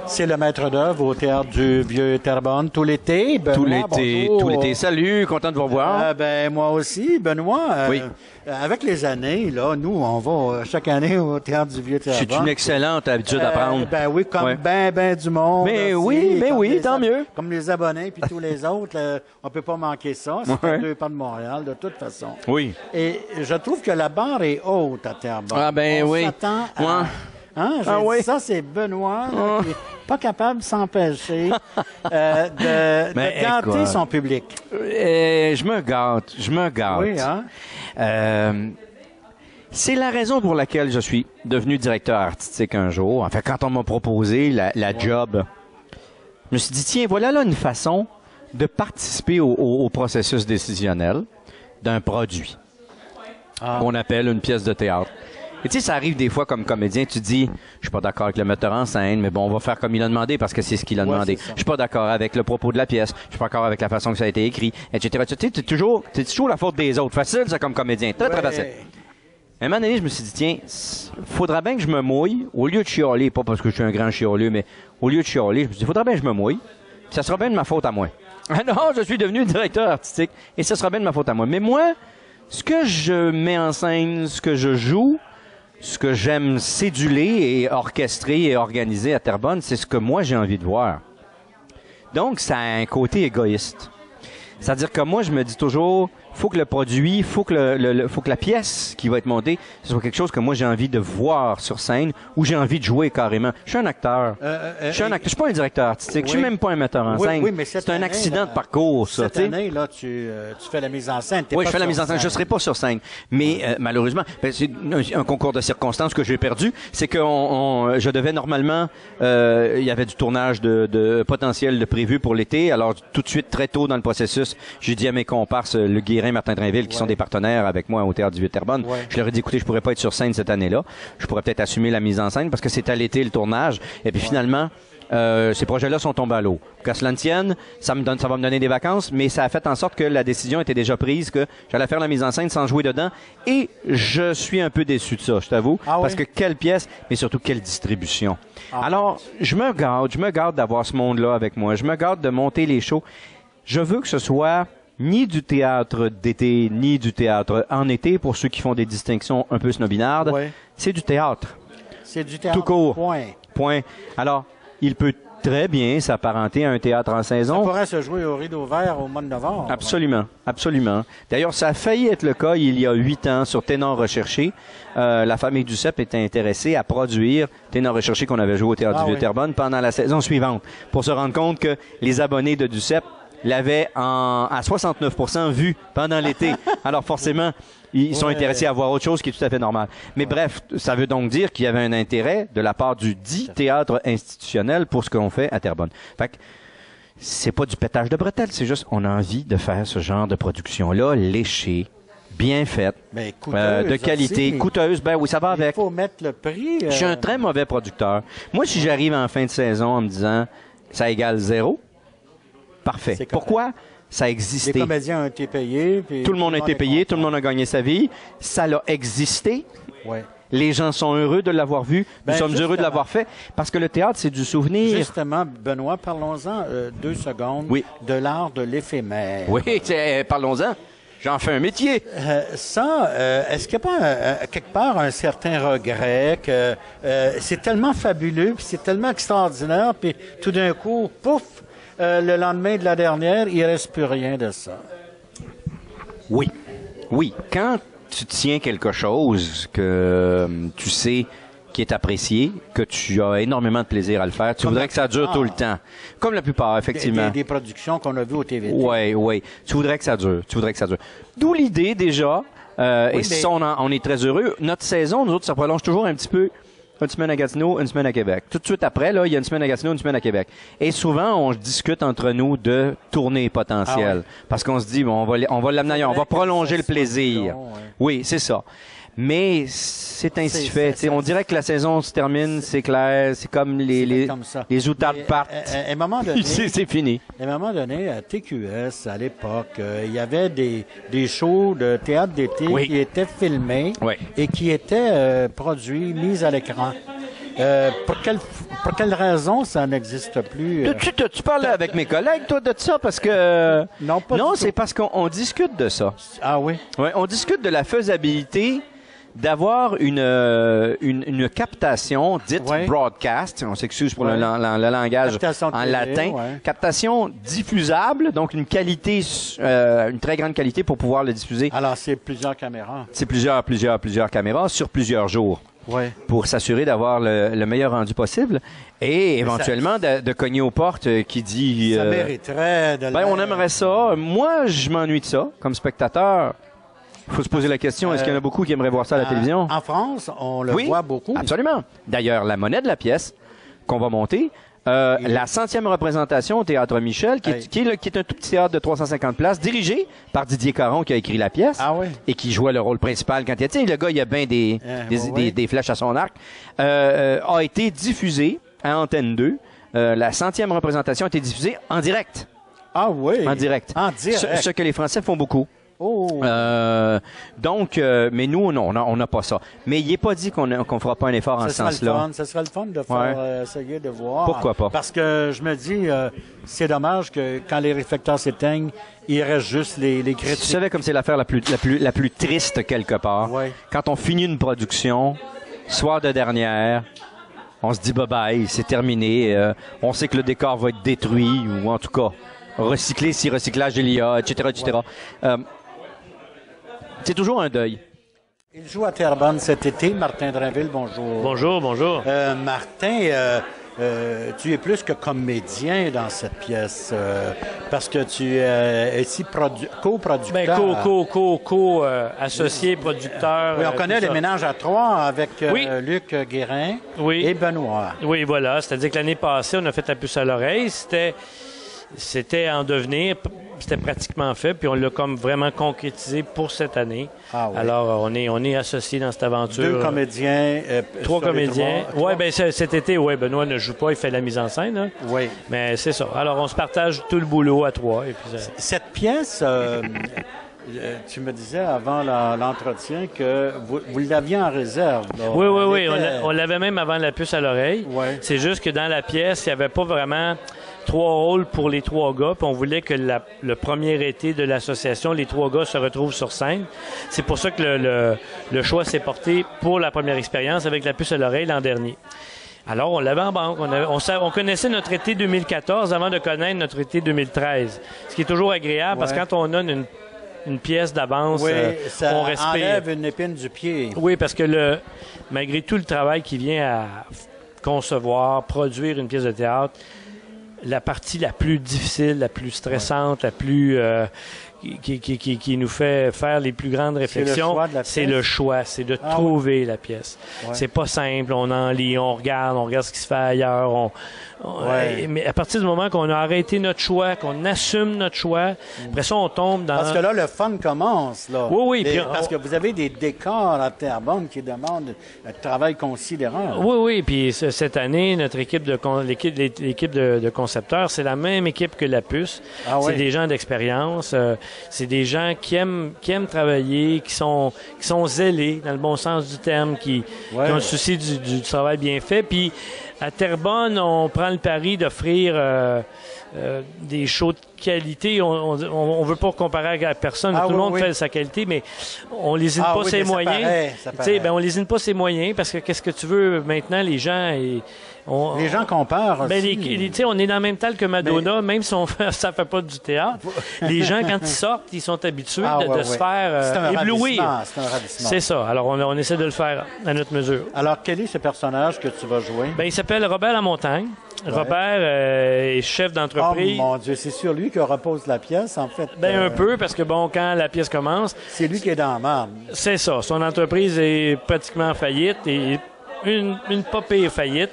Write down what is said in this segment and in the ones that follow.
C'est le maître d'œuvre au Théâtre du Vieux-Terrebonne tout l'été. Benoît, Tout l'été. Salut, content de vous revoir. Moi aussi, Benoît. Oui. Avec les années, là, nous, on va chaque année au Théâtre du Vieux-Terrebonne. C'est une excellente habitude à prendre. Oui, comme ben du monde. Mais aussi, oui, tant mieux. Comme les abonnés puis tous les autres, on peut pas manquer ça. C'est à 2 pas de Montréal, de toute façon. Oui. Et je trouve que la barre est haute à Terrebonne. Ah ben on oui. s'attend à... Oui. Ça, c'est Benoît, là, qui n'est pas capable de s'empêcher de gâter son public. Je me gâte. Oui, hein? C'est la raison pour laquelle je suis devenu directeur artistique un jour. Enfin, quand on m'a proposé la job, je me suis dit, tiens, voilà là une façon de participer au processus décisionnel d'un produit qu'on appelle une pièce de théâtre. Et tu sais, ça arrive des fois comme comédien, tu dis, je suis pas d'accord avec le metteur en scène, mais bon, on va faire comme il a demandé parce que c'est ce qu'il a demandé. Je suis pas d'accord avec le propos de la pièce, je suis pas d'accord avec la façon que ça a été écrit, etc. Tu sais, c'est toujours la faute des autres. Facile, ça, comme comédien. Très facile. À un moment donné, je me suis dit, tiens, faudra bien que je me mouille, au lieu de chialer, pas parce que je suis un grand chialeux, mais au lieu de chialer, je me suis dit, faudra bien que je me mouille, puis ça sera bien de ma faute à moi. Ah non, je suis devenu directeur artistique, et ça sera bien de ma faute à moi. Mais moi, ce que je mets en scène, ce que je joue, ce que j'aime céduler et orchestrer et organiser à Terrebonne, c'est ce que moi j'ai envie de voir. Donc, ça a un côté égoïste. C'est-à-dire que moi, je me dis toujours, faut que le produit, faut que la pièce qui va être montée, ce soit quelque chose que moi j'ai envie de voir sur scène ou j'ai envie de jouer carrément. Je suis un acteur. Je suis pas un directeur artistique. Je suis même pas un metteur en scène. Oui, mais c'est un accident de parcours, ça. Cette année, là, tu fais la mise en scène. Oui, je fais la mise en scène. Je serai pas sur scène. Mais malheureusement, c'est un concours de circonstances que j'ai perdu. C'est que je devais normalement, il y avait du tournage de potentiel de prévu pour l'été. Alors tout de suite, très tôt dans le processus, j'ai dit à mes comparses, le Guérin, Martin Drainville, qui sont des partenaires avec moi au Théâtre du Vieux-Terrebonne, je leur ai dit, écoutez, je pourrais pas être sur scène cette année-là. Je pourrais peut-être assumer la mise en scène parce que c'est à l'été le tournage. Et puis finalement, ces projets-là sont tombés à l'eau. Qu'à cela ne tienne, ça va me donner des vacances, mais ça a fait en sorte que la décision était déjà prise, que j'allais faire la mise en scène sans jouer dedans. Et je suis un peu déçu de ça, je t'avoue. Parce que quelle pièce, mais surtout quelle distribution. Alors, je me garde d'avoir ce monde-là avec moi. Je me garde de monter les shows. Je veux que ce soit ni du théâtre d'été, ni du théâtre en été, pour ceux qui font des distinctions un peu snobinardes. C'est du théâtre. C'est du théâtre. Tout court. Point. Alors, il peut très bien s'apparenter à un théâtre en saison. Ça pourrait se jouer au Rideau Vert au mois de novembre. Absolument. D'ailleurs, ça a failli être le cas il y a 8 ans sur Ténor Recherché. La famille Duceppe était intéressée à produire Ténor Recherché qu'on avait joué au Théâtre du Vieux-Terrebonne pendant la saison suivante, pour se rendre compte que les abonnés de Duceppe l'avaient à 69% vu pendant l'été. Alors forcément, ils sont intéressés à voir autre chose qui est tout à fait normal. Mais bref, ça veut donc dire qu'il y avait un intérêt de la part du dit théâtre institutionnel pour ce qu'on fait à Terrebonne. Fait que c'est pas du pétage de bretelles, c'est juste on a envie de faire ce genre de production-là, léchée, bien faite, de qualité, aussi. Coûteuse, ben oui, ça va avec. Il faut mettre le prix. Je suis un très mauvais producteur. Moi, si j'arrive en fin de saison en me disant ça égale 0, parfait. Pourquoi? Ça a existé. Les comédiens ont été payés. Tout le monde a été payé, tout le monde a gagné sa vie. Ça l'a existé. Les gens sont heureux de l'avoir vu. Nous sommes heureux de l'avoir fait. Parce que le théâtre, c'est du souvenir. Justement, Benoît, parlons-en 2 secondes de l'art de l'éphémère. Oui, parlons-en. J'en fais un métier. Est-ce qu'il n'y a pas quelque part un certain regret que c'est tellement fabuleux, puis c'est tellement extraordinaire, puis tout d'un coup, pouf, le lendemain de la dernière, il ne reste plus rien de ça. Oui. Quand tu tiens quelque chose que tu sais qui est apprécié, que tu as énormément de plaisir à le faire, tu voudrais que ça dure tout le temps. Comme la plupart, effectivement. Des productions qu'on a vues au TVT. Oui. Tu voudrais que ça dure. D'où l'idée, déjà, ça, on est très heureux. Notre saison, nous autres, ça prolonge toujours un petit peu. Une semaine à Gatineau, une semaine à Québec. Tout de suite après, là, il y a une semaine à Gatineau, une semaine à Québec. Et souvent, on discute entre nous de tournées potentielles. Parce qu'on se dit, bon, on va l'amener ailleurs, on va prolonger le plaisir. Oui, c'est ça. Mais c'est ainsi fait. On dirait que la saison se termine, c'est clair, c'est comme les outardes partent. À un moment donné, c'est fini. À un moment donné, à TQS, à l'époque, il y avait des shows de théâtre d'été qui étaient filmés et qui étaient produits, mis à l'écran. Pour quelle raison ça n'existe plus? Tu parles avec mes collègues, toi, de ça, parce que... Non, pas Non, du c'est tout. parce qu'on discute de ça. Ah oui? Ouais, on discute de la faisabilité d'avoir une captation dite Ouais. broadcast, on s'excuse pour Ouais. le langage Captation de en télé, latin, ouais. captation diffusable, donc une qualité, une très grande qualité pour pouvoir le diffuser. Alors, c'est plusieurs caméras. C'est plusieurs caméras sur plusieurs jours Oui. pour s'assurer d'avoir le meilleur rendu possible et éventuellement de cogner aux portes qui dit... Ça mériterait de... Ben, on aimerait ça. Moi, je m'ennuie de ça. Comme spectateur, il faut se poser la question, est-ce qu'il y en a beaucoup qui aimeraient voir ça à la télévision? En France, on le Oui, voit beaucoup. absolument. D'ailleurs, la monnaie de la pièce qu'on va monter, la 100e représentation au Théâtre Michel, qui est un tout petit théâtre de 350 places, dirigé par Didier Caron, qui a écrit la pièce, Ah oui? et qui jouait le rôle principal quand il était... Le gars, il a bien des flèches à son arc. A été diffusé à Antenne 2. La 100e représentation a été diffusée en direct. Ah oui? En direct. En direct. Ce que les Français font beaucoup. Oh. Mais nous, non, on n'a pas ça. Mais il n'est pas dit qu'on fera pas un effort en ce sens-là. Ce serait le fun de faire essayer de voir. Pourquoi pas? Parce que je me dis, c'est dommage que quand les réflecteurs s'éteignent, il reste juste les critiques. Tu savais comme c'est l'affaire la plus triste quelque part. Ouais. Quand on finit une production, soir de dernière, on se dit bye-bye, c'est terminé. On sait que le décor va être détruit, ou en tout cas, recyclé si recyclage il y a, etc., etc. C'est toujours un deuil. Il joue à Terrebonne cet été. Martin Drainville, bonjour. Bonjour, bonjour. Martin, tu es plus que comédien dans cette pièce parce que tu es ici coproducteur. Ben, associé, producteur. Oui, on connaît tout les ça. ménages à trois avec Oui. Luc Guérin Oui. et Benoît. Oui, voilà. C'est-à-dire que l'année passée, on a fait la puce à l'oreille. C'était en devenir. C'était pratiquement fait, puis on l'a comme vraiment concrétisé pour cette année. Ah oui. Alors, on est associés dans cette aventure. Deux comédiens. Trois sur les comédiens. trois. Oui, ben cet été, Benoît ne joue pas, il fait la mise en scène. Hein. Oui. Mais c'est ça. Alors, on se partage tout le boulot à trois. Et puis, Cette pièce, tu me disais avant l'entretien que vous l'aviez en réserve. Là. Oui. Elle était- On l'avait même avant la puce à l'oreille. Ouais. C'est juste que dans la pièce, il n'y avait pas vraiment 3 rôles pour les 3 gars. Puis on voulait que le premier été de l'association, les 3 gars se retrouvent sur scène. C'est pour ça que le choix s'est porté pour la première expérience avec la puce à l'oreille l'an dernier. Alors, on l'avait en banque. On connaissait notre été 2014 avant de connaître notre été 2013. Ce qui est toujours agréable parce que quand on a une pièce d'avance, Oui, ça on respire. enlève une épine du pied. Oui, parce que malgré tout le travail qui vient à concevoir, produire une pièce de théâtre, la partie la plus difficile, la plus stressante, la plus qui nous fait faire les plus grandes réflexions, c'est le choix, c'est de trouver la pièce. Ouais. C'est pas simple, on en lit, on regarde ce qui se fait ailleurs, mais à partir du moment qu'on a arrêté notre choix, qu'on assume notre choix, après ça on tombe dans... Parce que là, le fun commence. Là. Oui. Parce que vous avez des décors à Terrebonne qui demandent un travail considérable. Oui. Puis cette année, notre équipe l'équipe de concepteurs, c'est la même équipe que la puce. Ah c'est oui. des gens d'expérience. C'est des gens qui aiment travailler, qui sont zélés dans le bon sens du terme, qui ont le souci du travail bien fait. Puis à Terrebonne, on prend le pari d'offrir des shows de qualité. On veut pas comparer à personne. Tout le monde fait sa qualité, mais on lésine pas ses moyens. On lésine pas ses moyens parce que qu'est-ce que tu veux maintenant, les gens... Les gens comparent aussi. On est dans le même tal que Madonna, même si ça fait pas du théâtre. Les gens, quand ils sortent, ils sont habitués de se faire éblouir. C'est un ravissement. C'est ça. Alors, on essaie de le faire à notre mesure. Alors, quel est ce personnage que tu vas jouer? Il s'appelle Robert Lamontagne. Ouais. Robert est chef d'entreprise. Oh mon Dieu, c'est sur lui que repose la pièce, en fait. Un peu, parce que quand la pièce commence... C'est lui qui est dans la marde. C'est ça. Son entreprise est pratiquement en faillite et une pas pire faillite.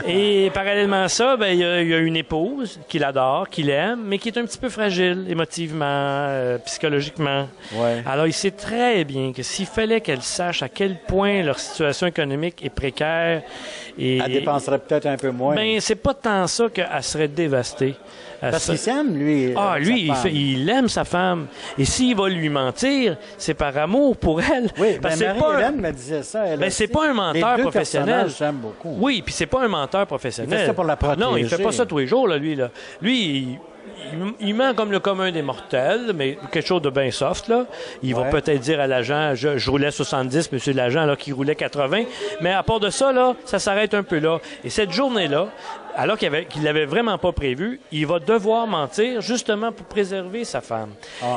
Et parallèlement à ça, il y a une épouse qu'il adore, qu'il aime, mais qui est un petit peu fragile émotivement, psychologiquement. Ouais. Alors, il sait très bien que s'il fallait qu'elle sache à quel point leur situation économique est précaire... Elle dépenserait peut-être un peu moins. C'est pas tant ça qu'elle serait dévastée. Parce qu'il s'aime, lui. Ah, lui, il aime sa femme. Et s'il va lui mentir, c'est par amour pour elle. Oui, parce mais que Marie-Hélène me disait ça. c'est pas un menteur professionnel. J'aime beaucoup. Oui, puis c'est pas un menteur professionnel. Il fait ça pour la protéger. Non, il fait pas ça tous les jours, là, lui. Là. Lui, il ment comme le commun des mortels, mais quelque chose de bien soft, là. Il va peut-être dire à l'agent, je roulais 70, monsieur l'agent, alors qu'il roulait 80. Mais à part de ça, là, ça s'arrête un peu là. Et cette journée-là, alors qu'il l'avait vraiment pas prévu, il va devoir mentir justement pour préserver sa femme.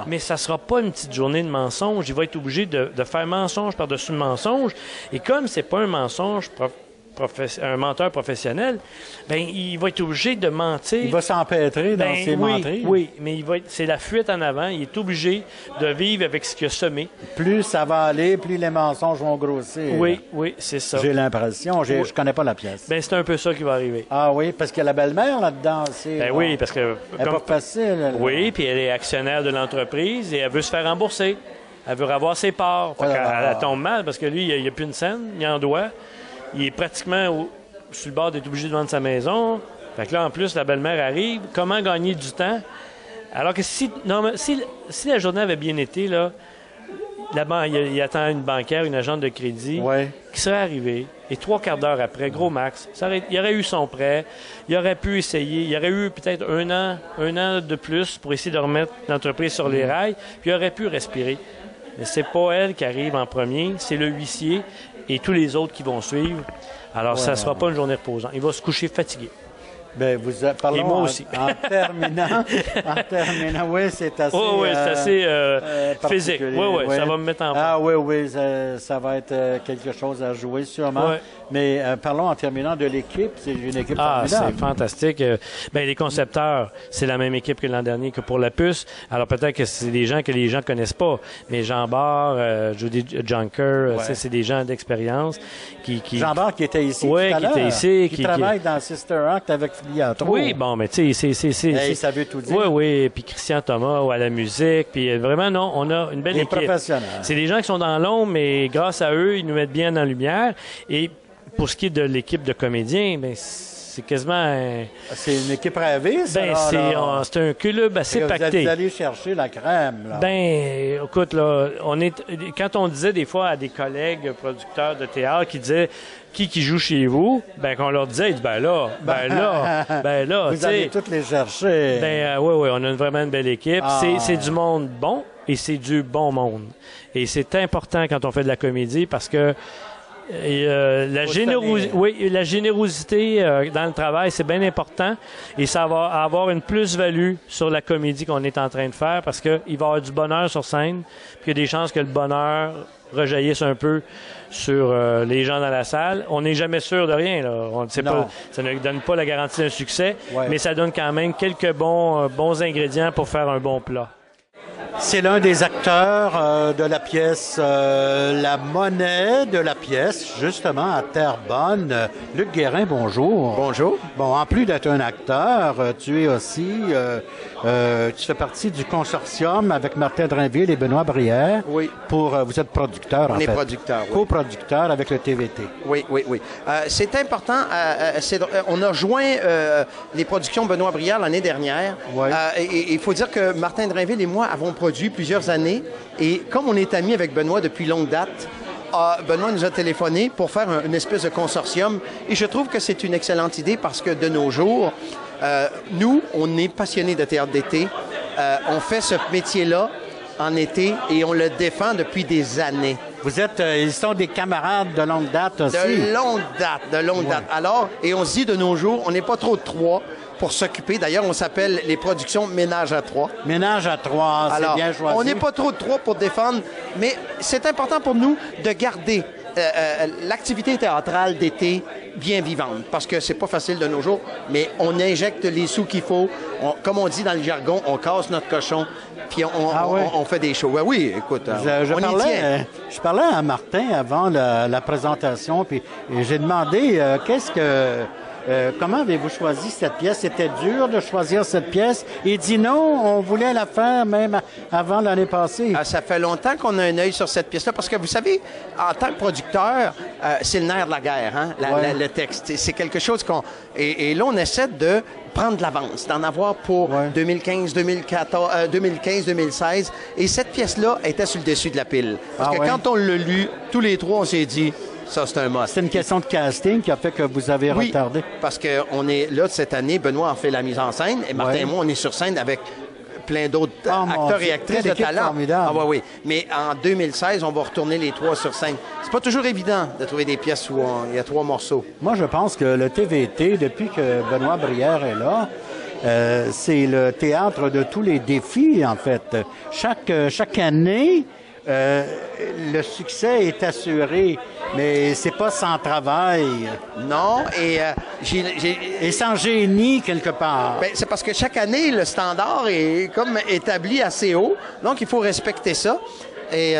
Mais ça sera pas une petite journée de mensonge. Il va être obligé de faire mensonge par-dessus mensonge. Et comme c'est pas un mensonge un menteur professionnel, ben il va être obligé de mentir. Il va s'empêtrer dans ses menteries. Oui, mais c'est la fuite en avant. Il est obligé de vivre avec ce qu'il a semé. Plus ça va aller, plus les mensonges vont grossir. Oui, c'est ça. J'ai l'impression. Je connais pas la pièce. Ben c'est un peu ça qui va arriver. Ah oui, parce qu'il y a la belle-mère là-dedans aussi. Ben oui, parce que... Elle n'est pas facile. Elle, oui, puis elle est actionnaire de l'entreprise et elle veut se faire rembourser. Elle veut revoir ses parts. Elle tombe mal parce que lui, il n'y a plus une scène, il en doit. Il est pratiquement sur le bord d'être obligé de vendre sa maison. Fait que là, en plus, la belle-mère arrive. Comment gagner du temps? Alors que si la journée avait bien été, là, il attend une banquière, une agente de crédit qui serait arrivée. Et 3/4 d'heure après, gros max, il aurait eu son prêt. Il aurait pu essayer. Il aurait eu peut-être un an de plus pour essayer de remettre l'entreprise sur les rails. Puis il aurait pu respirer. Mais c'est pas elle qui arrive en premier, c'est le huissier et tous les autres qui vont suivre. Alors, ça ne sera pas une journée reposante. Il va se coucher fatigué. Bien, parlons et moi aussi. En terminant, oui, c'est assez... c'est assez physique. Oui, ça va me mettre en forme. Ah oui, ça va être quelque chose à jouer sûrement. Ouais. Mais parlons en terminant de l'équipe. C'est une équipe formidable. C'est fantastique. Les concepteurs, c'est la même équipe que l'an dernier que pour la puce. Alors peut-être que c'est des gens que les gens connaissent pas. Mais Jean Barr, Judy Junker, c'est des gens d'expérience qui... Jean Barr qui était ici tout à l'heure. Qui était ici. Qui travaille dans Sister Act avec Filiatro. Oui, bon, mais tu sais, ça veut tout dire. Oui. Puis Christian Thomas à la musique. Puis vraiment, non, on a une belle équipe. Professionnels. C'est des gens qui sont dans l'ombre, mais grâce à eux, ils nous mettent bien en lumière. Et pour ce qui est de l'équipe de comédiens, c'est quasiment... C'est une équipe rêvée, ça? C'est un club assez pacté. Vous allez chercher la crème, là. Écoute, là, quand on disait des fois à des collègues producteurs de théâtre qui disaient qui joue chez vous, qu'on leur disait, ben là. Vous allez toutes les chercher. Oui, on a vraiment une belle équipe. C'est du monde bon et c'est du bon monde. Et c'est important quand on fait de la comédie parce que la générosité dans le travail, c'est bien important et ça va avoir une plus-value sur la comédie qu'on est en train de faire parce qu'il va y avoir du bonheur sur scène puis il y a des chances que le bonheur rejaillisse un peu sur les gens dans la salle. On n'est jamais sûr de rien. Là. On sait pas, ça ne donne pas la garantie d'un succès, mais ça donne quand même quelques bons ingrédients pour faire un bon plat. C'est l'un des acteurs de la pièce La Monnaie de la pièce, justement, à Terrebonne. Luc Guérin, bonjour. Bonjour. Bon, en plus d'être un acteur, tu es aussi... tu fais partie du consortium avec Martin Drainville et Benoît Brière. Oui. Vous êtes producteur, en fait. On est producteur, oui. Co-producteur avec le TVT. Oui. C'est important. On a joint les productions Benoît Brière l'année dernière. Oui. Et il faut dire que Martin Drainville et moi avons produit plusieurs années. Et comme on est amis avec Benoît depuis longue date, Benoît nous a téléphoné pour faire une espèce de consortium. Et je trouve que c'est une excellente idée parce que de nos jours, nous, on est passionnés de théâtre d'été. On fait ce métier-là en été et on le défend depuis des années. Ils sont des camarades de longue date aussi. De longue date. Alors, et on se dit de nos jours, on n'est pas trop de trois pour s'occuper. D'ailleurs, on s'appelle les productions Ménage à trois. Ménage à trois, c'est bien choisi. On n'est pas trop de trois pour défendre, mais c'est important pour nous de garder l'activité théâtrale d'été bien vivante, parce que c'est pas facile de nos jours, mais on injecte les sous qu'il faut. Comme on dit dans le jargon, on casse notre cochon, puis on fait des shows. Oui, écoute, je parlais à Martin avant la présentation, puis j'ai demandé comment avez-vous choisi cette pièce? C'était dur de choisir cette pièce. Il dit non, on voulait la faire même avant l'année passée. Ça fait longtemps qu'on a un œil sur cette pièce-là, parce que vous savez, en tant que producteur, c'est le nerf de la guerre, hein? Le texte. C'est quelque chose et là, on essaie de prendre de l'avance, d'en avoir pour 2015-2016. Et cette pièce-là était sur le dessus de la pile. Parce que quand on l'a lu, tous les trois, on s'est dit, ça, c'est un must. C'est une question de casting qui a fait que vous avez retardé. Parce qu'on est là cette année, Benoît en fait la mise en scène, et Martin et moi, on est sur scène avec plein d'autres acteurs et actrices de talent. Formidable. Ah oui. Mais en 2016, on va retourner les trois sur scène. C'est pas toujours évident de trouver des pièces où il y a trois morceaux. Moi, je pense que le TVT, depuis que Benoît Brière est là, c'est le théâtre de tous les défis, en fait. Chaque année, le succès est assuré, mais c'est pas sans travail. Non, et et sans génie quelque part. Ben, c'est parce que chaque année, le standard est comme établi assez haut, donc il faut respecter ça. Et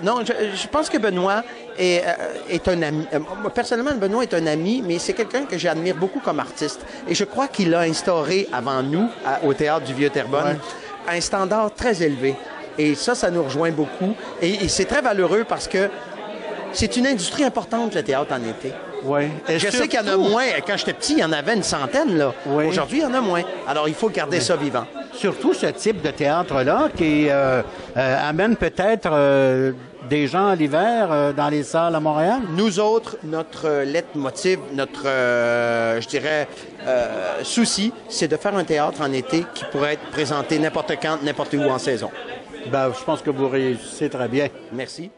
non, je pense que Benoît est un ami. Personnellement, Benoît est un ami, mais c'est quelqu'un que j'admire beaucoup comme artiste. Et je crois qu'il a instauré avant nous, au Théâtre du Vieux-Terrebonne, un standard très élevé. Et ça nous rejoint beaucoup. Et c'est très valeureux parce que c'est une industrie importante, le théâtre en été. Oui. Je sais qu'il y en a moins. Quand j'étais petit, il y en avait une centaine, là. Oui. Aujourd'hui, il y en a moins. Alors, il faut garder ça vivant. Surtout ce type de théâtre-là qui amène peut-être des gens l'hiver dans les salles à Montréal. Nous autres, notre leitmotiv, notre, je dirais, souci, c'est de faire un théâtre en été qui pourrait être présenté n'importe quand, n'importe où en saison. Ben, je pense que vous réussissez très bien. Merci.